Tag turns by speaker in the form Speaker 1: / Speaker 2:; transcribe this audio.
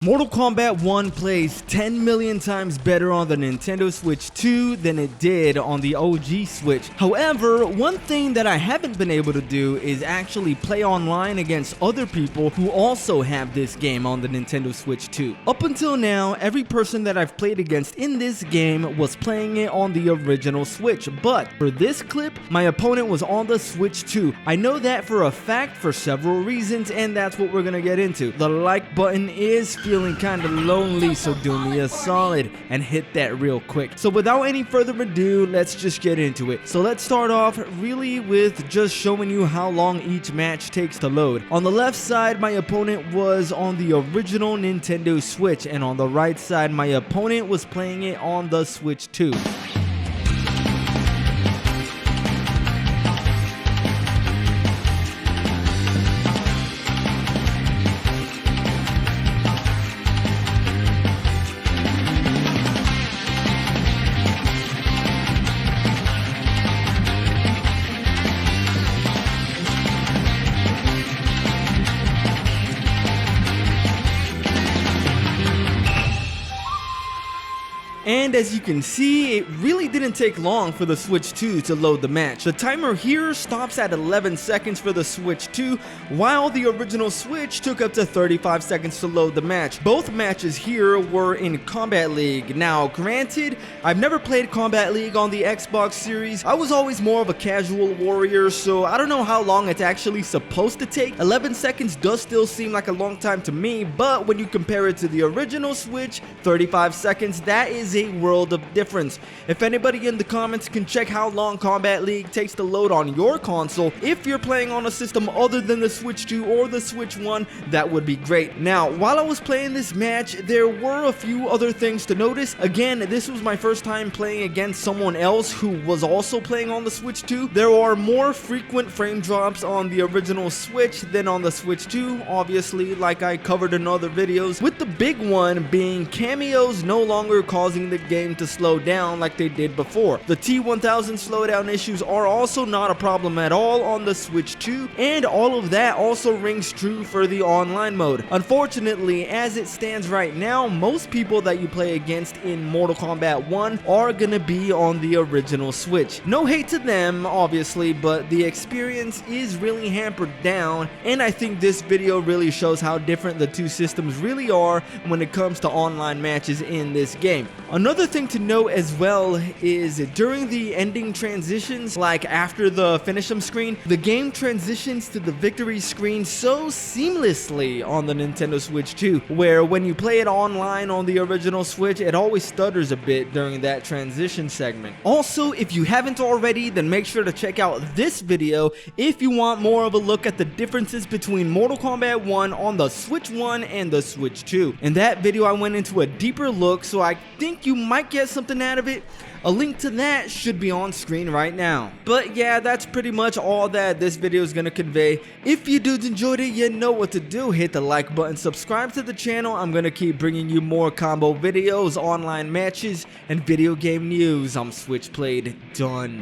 Speaker 1: Mortal Kombat 1 plays 10 million times better on the Nintendo Switch 2 than it did on the OG Switch. However, one thing that I haven't been able to do is actually play online against other people who also have this game on the Nintendo Switch 2. Up until now, every person that I've played against in this game was playing it on the original Switch, but for this clip, my opponent was on the Switch 2. I know that for a fact for several reasons, and that's what we're gonna get into. The like button is feeling kind of lonely, so do me a solid and hit that real quick. So without any further ado, let's just get into it. So let's start off really with just showing you how long each match takes to load. On the left side, my opponent was on the original Nintendo Switch, and on the right side, my opponent was playing it on the Switch 2. And as you can see, it really didn't take long for the Switch 2 to load the match. The timer here stops at 11 seconds for the Switch 2, while the original Switch took up to 35 seconds to load the match. Both matches here were in Kombat League. Now, granted, I've never played Kombat League on the Xbox series. I was always more of a casual warrior, so I don't know how long it's actually supposed to take. 11 seconds does still seem like a long time to me, but when you compare it to the original Switch, 35 seconds, that is a world of difference. If anybody in the comments can check how long Kombat League takes to load on your console, if you're playing on a system other than the Switch 2 or the Switch 1, that would be great. Now, while I was playing this match, there were a few other things to notice. Again, this was my first time playing against someone else who was also playing on the Switch 2. There are more frequent frame drops on the original Switch than on the Switch 2, obviously, like I covered in other videos, with the big one being cameos no longer causing the game to slow down like they did before. The T1000 slowdown issues are also not a problem at all on the Switch 2, and all of that also rings true for the online mode. Unfortunately, as it stands right now, most people that you play against in Mortal Kombat 1 are gonna be on the original Switch. No hate to them, obviously, but the experience is really hampered down, and I think this video really shows how different the two systems really are when it comes to online matches in this game. Another thing to note as well is during the ending transitions, like after the finish 'em screen, the game transitions to the victory screen so seamlessly on the Nintendo Switch 2, where when you play it online on the original Switch, it always stutters a bit during that transition segment. Also, if you haven't already, then make sure to check out this video if you want more of a look at the differences between Mortal Kombat 1 on the Switch 1 and the Switch 2. In that video, I went into a deeper look, so I think you might get something out of it. A link to that should be on screen right now. But yeah, that's pretty much all that this video is gonna convey. If you dudes enjoyed it, you know what to do. Hit the like button, subscribe to the channel. I'm gonna keep bringing you more combo videos, online matches, and video game news. I'm SwitchPlayed, done.